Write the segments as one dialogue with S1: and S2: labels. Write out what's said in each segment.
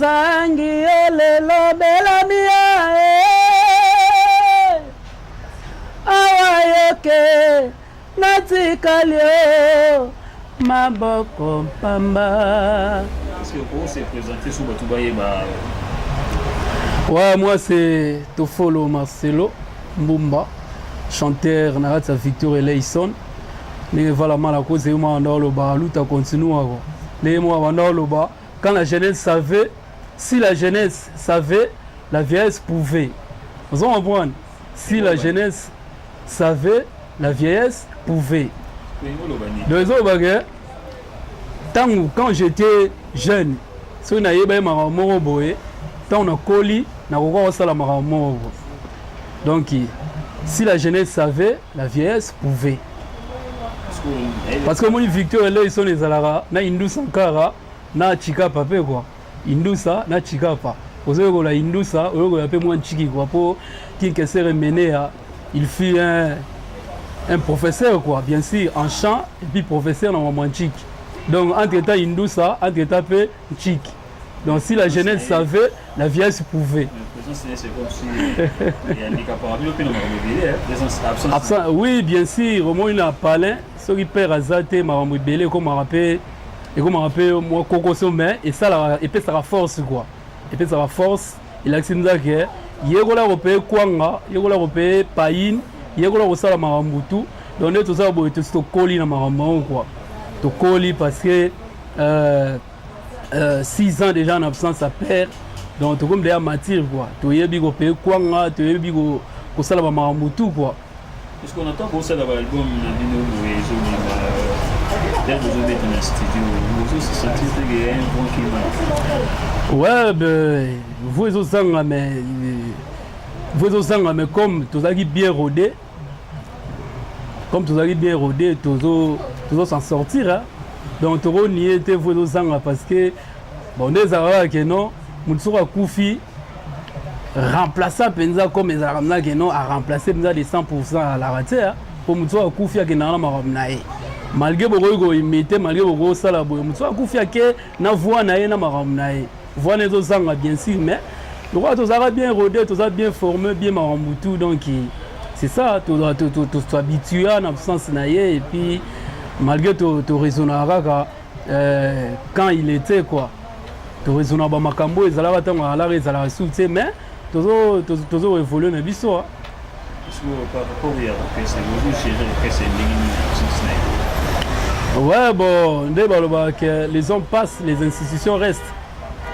S1: nazangi olelo belamia awa yoke natikalio maboko pamba.
S2: Est-ce que vous se présenter sur votre baïba?
S1: Ouais, moi c'est Tofolo Marcelo Mbumba, chanteur Narata Victor Eleison. Mais voilà, la cause est moi dans le bas, l'outa continue. Les mois dans le bas, quand la jeunesse savait, si la jeunesse savait, la vieillesse pouvait. Vous en comprenez? Si la jeunesse savait, la vieillesse pouvait. Quand j'étais jeune, si on a eu un boy, tant on a collé, on a encore la maramour. Donc, si la jeunesse savait, la vieillesse pouvait. Parce que moi, Victor, là, ils sont les alara, na Hindu Sankara, na Chika Papé, quoi. Hindusa, na Chika Pa. Vous savez, la Hindusa, on a appelé moins Chiki, quoi. Pour qui s'est remené, il fut un professeur, quoi. Bien sûr, en chant, et puis professeur dans mon Chiki. Donc, entre-temps, Hindusa, entre-temps, Chiki. Donc, si la jeunesse savait, la vieillesse pouvait.
S2: C'est comme si il y a un handicap absent.
S1: Oui, bien sûr. Au moins, il a parlé. Ce qui perd à Zate, Maramou Belé, comme on rappelle, et comme on rappelle, moi, Coco Sommet, et ça, et puis ça la force, quoi. Et puis ça la force, il a accepté que il y a un européen Kwanga, il y a un européen Païn, il y a un européen Maramoutou, donc tout ça, il y a un colis dans Maramou, quoi. Tu colis parce que 6 ans déjà en absence, ça perd. Donc, tu comme déjà matière, quoi. Tu es bigo pe kwanga, tu es bigo ko sala ba mamutu, quoi.
S2: Est-ce qu'on entend pour ça dans l'album Nino et Zomi dès que vous êtes dans le studio, vous aussi sentez qu'il y a un bon climat?
S1: Ouais, ben vous aussi mais comme tous as bien rodé, tous s'en sortir, hein. Donc tu vas nier tes vous aussi parce que bon des arabes que non Moutsura Koufi remplaçant Penza comme les Arabes qui n'ont à remplacer Penza de 100% à la raté pour Moutsura Koufi qui n'a pas marabnaé. Malgré Borogo imité, malgré Borogo Salabo, Moutsura Koufi qui n'a voix naé n'a marabnaé. Voix les autres sangs bien sûr, mais le roi tous a bien rodé, tous a bien formé, bien maraboutou, donc c'est ça, tu dois t'habituer en absence naé et puis malgré ton raisonnable quand il était quoi. Tu raisonnes pas makambo et zala batanga ala rezala soutien mais toujours évoluer na biso hein. Ouais bon que les hommes passent les institutions restent.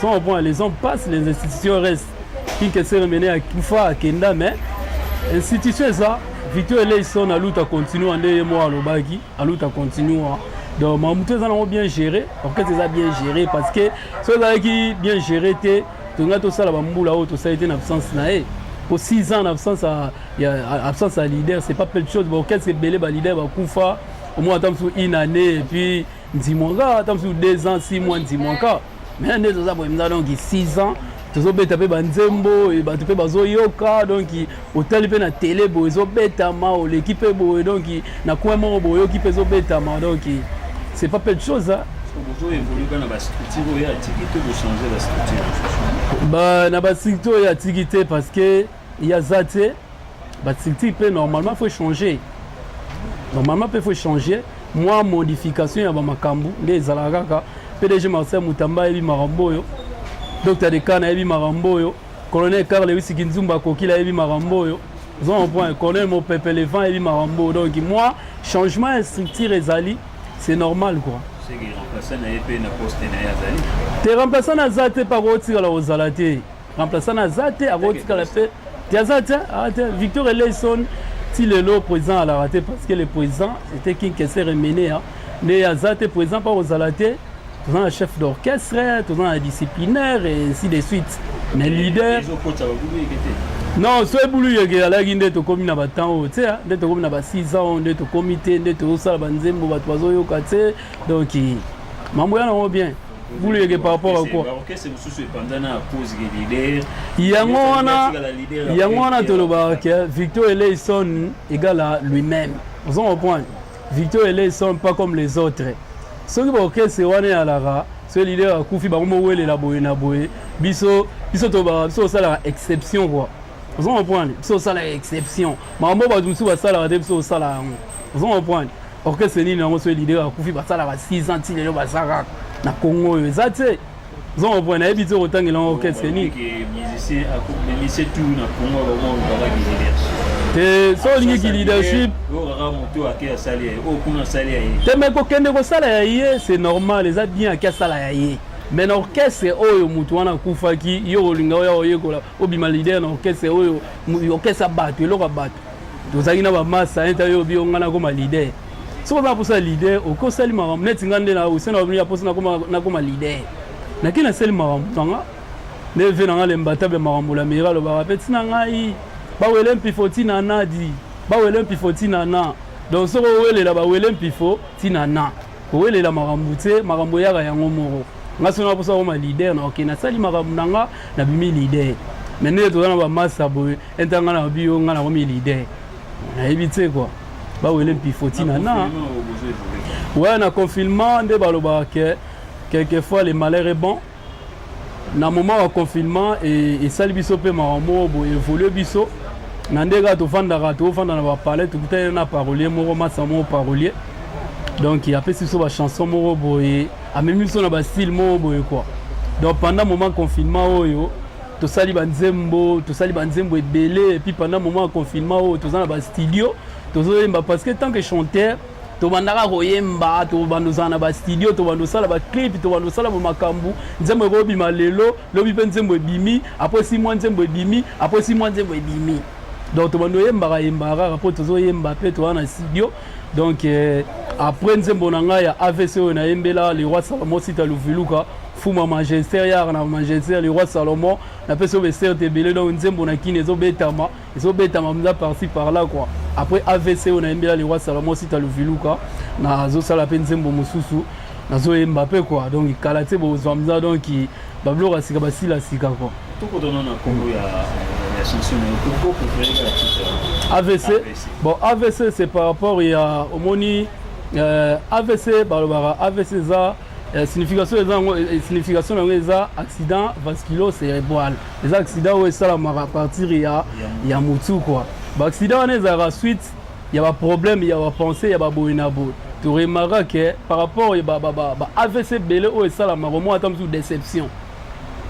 S1: Sans point les hommes passent les institutions restent. Qui que se remener à Kufa à Kenda mais institution ça Victor Eleison a lutte à continuer en deux mois à Lobaki à lutte à continuer. Donc, Mamoutou, ils ont bien géré. Pourquoi ils ont bien géré? Parce que ceux qui bien géré, tu as tout ça, tout ça a été en absence. Pour 6 ans en absence à leader, c'est pas peu de choses. Pourquoi c'est belé leader va Koufa au moins attendre sur une année et puis 10 mois, attendre sur 2 ans, 6 mois, 10 mois. Mais on est dans ça, donc 6 ans. Tous les gens banzembo et battu bazo yoka donc hôtel pe na télé bozo betama l'équipe boy donc na quoi mo boyo qui peso betama donc c'est pas peu de choses hein.
S2: Vous évoluez dans la structure et activité vous changer la structure.
S1: Bah na ba structure et activité parce que il y a zaté ba structure peut normalement faut changer. Normalement peut faut changer. Moi modification ya ba makambu les alagaka PDG Marcel Mutamba et Maramboyo. Docteur de Kana Ebi Maramboyo, colonel Karl Lewis Kinzumba Kokila Ebi Maramboyo, ils ont un point, colonel Mopepe Levant Ebi Maramboyo. Donc moi, changement de structure Ezali, c'est normal quoi.
S2: C'est que remplaçant na EP na poste na Yazali.
S1: T'es remplaçant na Zate par Rotira la Ozalate. Remplaçant na Zate à Rotira la paix. T'es Zate, Victor Eleison, si le lot présent à la raté parce que le président c'était qui s'est remené. Mais Zate présent par Ozalate. Tout un chef d'orchestre, tout un disciplinaire et ainsi de suite. Mais leader. Non, c'est boulou yeke ala ginde to komi na batango, tu sais, de to komi na ba 6 ans, de to comité, de to sala banzembo ba tozo yo kate. Donc mambo yana on bien. Boulou yeke par rapport à quoi?
S2: L'orchestre vous sous pendant la pause leader.
S1: Yangona to lo ba que Victor Eleison égal à lui-même. Vous en point. Victor Eleison pas comme les autres. soki ba orchestre wana ya lara ce leader akufi ba mo wele la boye na boye biso to ba biso sala exception quoi vous en comprenez biso sala exception mambo ba musu ba sala ba biso sala vous en comprenez orchestre ni na ce leader akufi ba sala ba 6 ans ti lelo ba sala na Congo ça tu vous en comprenez ebiti otangela orchestre ni
S2: musicien akobelise tout na Congo ba mo ba
S1: te so lingi leadership te me kokende kosala ya ye c'est normal eza bien akasala ya ye mais na orchestre oyo mutu wana kufaki yo olinga oyo oyekola obima leader na orchestre oyo orchestre bato eloko bato tozalaki na bamasa enta yo obi ongana koma leader soko oza posa leader okosali makambo neti nga nde na osena babini ya posa nakoma leader naki nasali makambo tanga nde ve na nga lembatable makambo la mera alobaka mpe ntina ngai bawele mpifo tina nadi bawele mpifo tina na donc soko owelela bawele mpifo tina na owelela makambo te makambo yaka yango moko nga sona baposa koma leader na ok nasali makambo na nga na bimi leader mais nde toza na bamasa boye enta nga na babiyo nga na komi leader nayebi te kua bawele mpifo tina na ouais na confinement nde balobaka ke quelquefois le malheur est bon na moment ya confinement esali biso mpe makambo boye évolue biso na ndenge tofandaka tofanda na bapale tokutani na parolier moko masa moko parolier donc apesi biso bachanson moko boye amemi biso na bastyle moko boye quoi donc pendant moment confinement oyo tosali banzembo ebele et puis pendant moment ya confinement oyo toza na bastudio tozoyemba parce que tant que chanteur tobandaka koyemba tobandozala na bastudio tobandosala baclip tobandosala bomakambu nzembo ekobima lelo lobi mpe nzembo ebimi apres 6 mois nzembo ebimi apres 6 mois nzembo ebimi donc tobandoyembaka kaka mpo tozoyemba mpe toza na studio donc après nzembo na ngai ya AVC oyo nayembela le roi Salomon sita luviluka fuma magistère yaka na magistère le roi Salomon napesi oyo beserte ebele donc nzembo na kini ezobetama mza par-ci par-là quoi après AVC oyo nayembela le roi Salomon sita luviluka nazosala mpe nzembo mosusu nazoyemba mpe quoi donc kala te bozwa mza donc babiloko ya sika basila sika quoi
S2: tokotana na Congo ya chanson
S1: AVC. Bon, AVC c'est par rapport au moni AVC balobara AVC ça signification des accident vasculo-cérébral. Les accidents où ça la à partir il y a mutu quoi. Bah accident on est à suite il y a pas problème, il y a pas pensée, il y a pas boinabo. Tu remarqueras que par rapport à AVC belé où ça la maromo attend sous déception.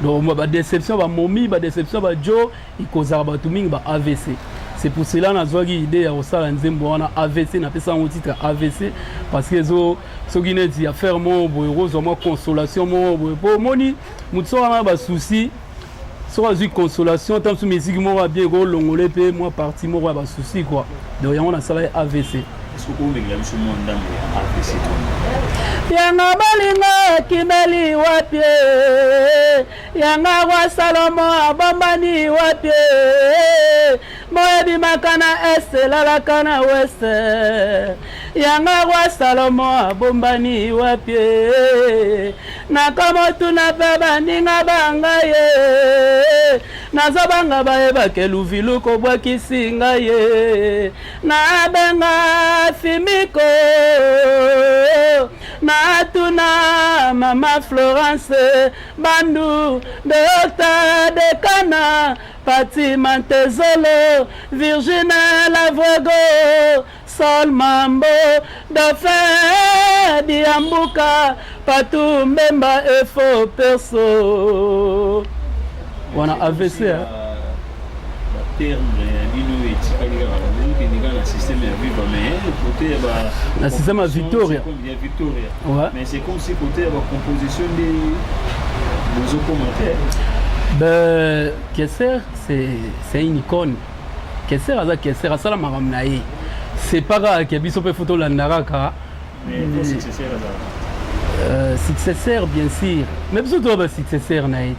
S1: Donc ma déception ba momi ba déception ba jo ikozara ba tuming ba AVC. C'est pour cela na zogi idée ya osala nzembo wana AVC na pesa un titre AVC parce que zo sogineti ya faire mo boyo zo mo consolation mo boyo po moni mutso wana ba souci so azu consolation tant sous musique mo va bien go longolé pe moi parti mo ba souci quoi. Donc yango na sala AVC.
S2: Est-ce que vous me gardez sur mon dame AVC
S3: Yanga balinga kimeli wapie Yanga wa Salomo abambani wapie Moebi makana este lalakana weste Yanga wa Salomo abombani wapie Nakamotu na beba ninga banga ye Nazobanga baeba keluvilu kobwa kisinga ye Na benga fimiko Natuna Mama Florence Bandu Docteur Dekana Pati Mantezolo Virginie Lavego Sol Mambo Dauphin Diambuka Patou Mbemba Efo Perso Wana AVC
S1: la système à Victoria.
S2: Ouais. Mais c'est comme si côté la composition des commentaires.
S1: Ben Kesser c'est une icône. Kesser aza Kesser asala maramnaye. C'est pas grave que biso pe photo la naraka.
S2: Mais
S1: successeur bien sûr. Mais biso to ba successeur naït.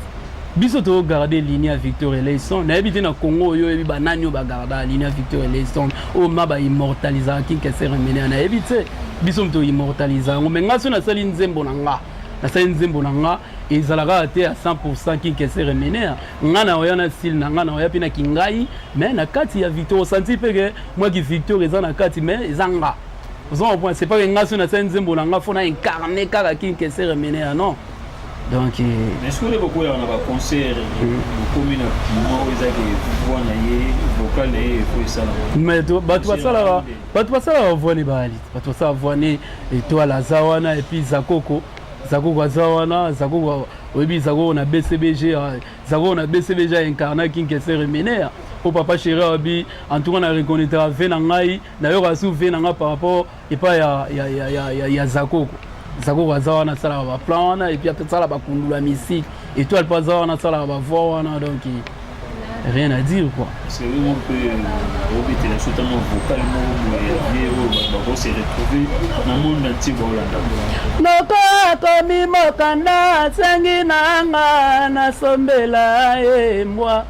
S1: Biso to garder ligne à Victor Eleison na habité na Congo yo ebi banani ba garder ligne à Victor Eleison o ma ba immortaliser kin Kesser mené na habité biso to immortaliser mais ngaso na sali nzembo na nga ezalaka te à 100% kin Kesser mené nga na oya na style na nga na oya pina kingai mais na kati ya Victor senti pe que moi qui Victor eza na kati mais ezanga c'est pas que nga so na nzembo na nga fona incarner kaka Kinkeser mené non. Donc
S2: est-ce que les beaucoup là on a pas concert beaucoup mina moi ils a que voix na ye vocal et faut ça.
S1: Mais batu ça voix ni bali. Batu ça voix ni et toi la zawana et puis Zakoko zawana Zakoko oui Zakoko na BCBG Zakoko na BCBG incarner Kinkeser mené. Au papa chéri abi en tout cas na reconnaître venangai na yo rasu venanga par rapport et pas ya Zakoko azawa na sala ba plan et puis après ça la ba kundula musique et toi le pas na sala ba voix donc rien à dire quoi.
S2: C'est vraiment que obéter la soutenu vocalement et va se retrouver dans monde entier bolanda.
S3: Noko komi mokanda sangi nanga na sombela moi.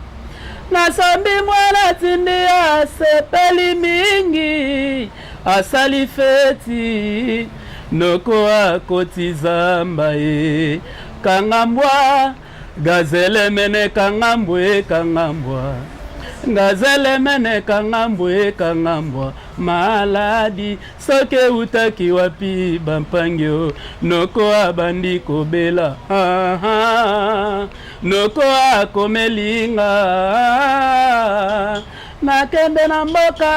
S3: Nasombi mwana tindi asepeli mingi asali feti noko akotiza mbaye kangambwa gazele mene kangambwe gazele mene kangambwa maladi soke utaki wapi bampangyo noko abandi kobela noko akomelinga nakende na mboka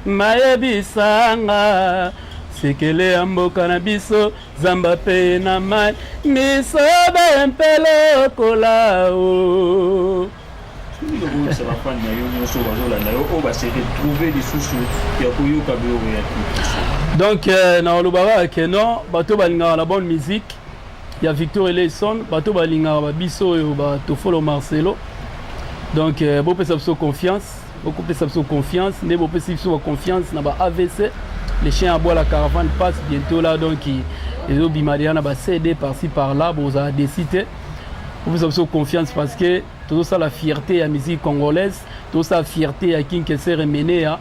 S3: mayebisanga sekele ya mboka na biso zamba pe na mai miso bempelo kolao. Donc na olobara ke non bato balinga la bonne musique. Il y a Victor Eleison bato balinga ba biso yo ba tofolo Marcelo. Donc beaucoup de ça confiance, ne beaucoup de confiance na ba AVC. Les chiens à bois la caravane passe bientôt là donc les obimadiana ba CD par-ci par-là vous a décidé. Vous avez confiance parce que tout ça la fierté à la musique congolaise, tout ça la fierté à Kinkeser mené en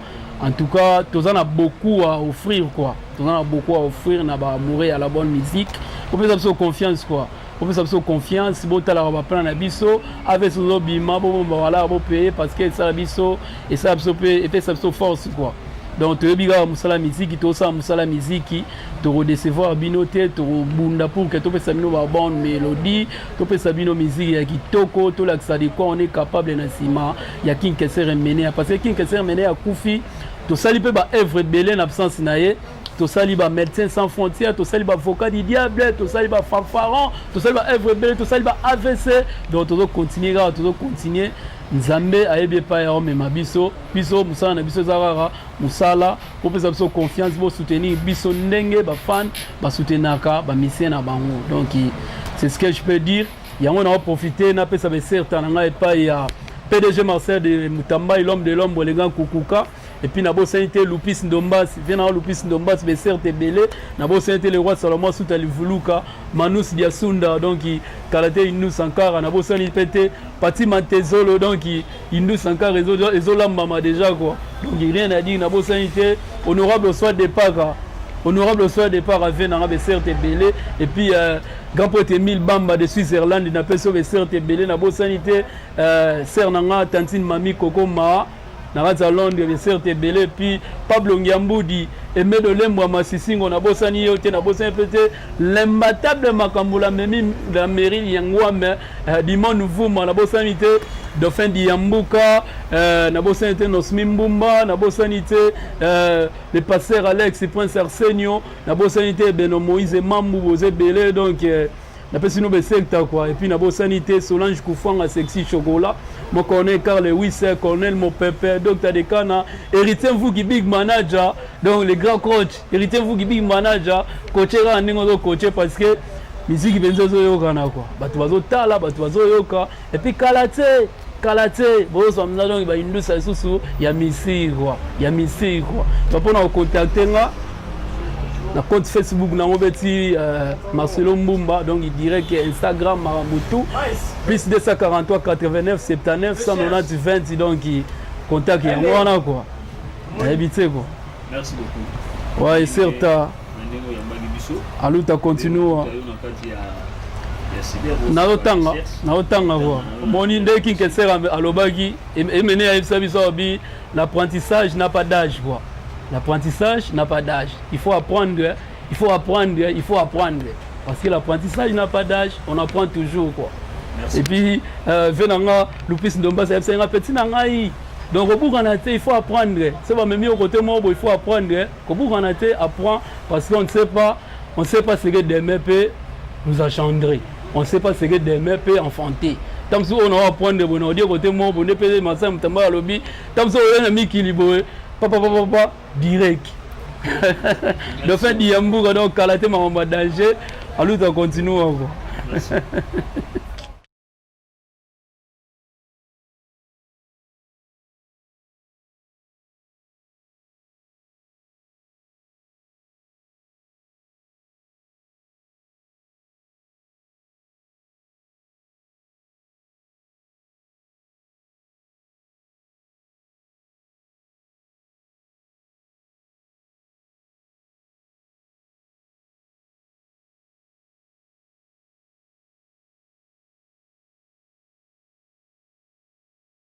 S3: tout cas tout ça a beaucoup à offrir quoi. Tout ça a beaucoup à offrir na ba mourir à la bonne musique. Vous avez confiance quoi. Vous avez confiance bon tala va prendre na biso avec son obima bon voilà bon payer parce que ça biso et ça et fait ça force quoi. Donc tu biga musala musique to ça musala musique to recevoir binoté to bunda pour que to pesa bino ba bonne mélodie to pesa bino musique ya kitoko to la ça de quoi on est capable na sima ya Kinkeser mené parce que Kinkeser mené a kufi to sali pe ba œuvre belé en absence naie to sali ba médecins sans frontières to sali ba avocat du diable to sali ba fanfaron to sali ba œuvre belé to sali ba AVC donc to continuer Nzambe ayebi pa ya mema biso musala na biso zarara musala pour pesa biso confiance pour soutenir biso ndenge ba fan ba soutenaka ba mission na bango donc c'est ce que je peux dire ya on a profité na pesa be certain nga pa ya PDG Marcel de Mutamba l'homme de l'homme bolenga kukuka et puis nabo sanité Lupis Ndombas vient Lupis Ndombas be certes belé nabo sanité le roi Salomon Soutali Vuluka Manus Diasunda donc Kalate Innu Sankara nabo sanité pété Pati Mantezolo donc Innu Sankara Ezola Mama déjà quoi donc rien à dire nabo sanité honorable soit départ avec Nanga certes belé et puis grand poète Emile Bamba de Switzerland n'a pas sauvé certes belé nabo sanité Sernanga Tantine Mami Kokoma Naraza Londres de certes belé puis Pablo Ngiamboudi et Medo Lembo Masisingo na bosani yote na bosani pété l'imbattable Makambula Memi la mairie Yangwame Dimon Vuma na bosani té Dauphin Diambuka na bosani té Nosmi Mbumba na bosani té le pasteur Alex Prince Arsenio na bosani té Beno Moïse Mambu Bozé belé donc na pesino be secteur quoi et puis na bosanité Solange Koufanga sexy chocolat mo connais Carl Wisse Colonel Mopepe Dr Dekana héritier vous qui big manager donc les grands coach héritier vous qui big manager coachera ndingo coacher parce que musique benzo yoka na quoi batu bazo tala batu bazo yoka et puis kalate bozo mna donc ba indusa susu ya misiri quoi tu vas pas contacter nga na compte Facebook na ngobeti Marcelo Mbumba donc il dirait que Instagram Maramutu plus 243 89 79 190 20 donc contact yango wana quoi habité quoi.
S2: Merci beaucoup.
S3: Ouais certain. Allô ta continue. Na otanga quoi. Moni ndeki Kinkeser alobaki et mener à biso bi l'apprentissage n'a pas d'âge quoi.
S1: L'apprentissage n'a pas d'âge. Il faut apprendre, il faut apprendre, il faut apprendre. Parce que l'apprentissage n'a pas d'âge, on apprend toujours quoi.
S2: Merci.
S1: Et puis, venanga, Lupis Ndomba, c'est un petit nangaï. Donc, au bout qu'on a été, il faut apprendre. C'est pas même au côté mort, il faut apprendre. Au bout qu'on a été, apprend parce qu'on ne sait pas ce que demain peut nous achandrer. On ne sait pas ce que demain peut enfanter. Tant que on va apprendre, on va dire côté mort, on est payé, on va lobby. Tant que on a un ami qui libère, papa, direct. Le fait d'y avoir donc, quand la tête m'a danger, alors on continue encore.
S2: Merci.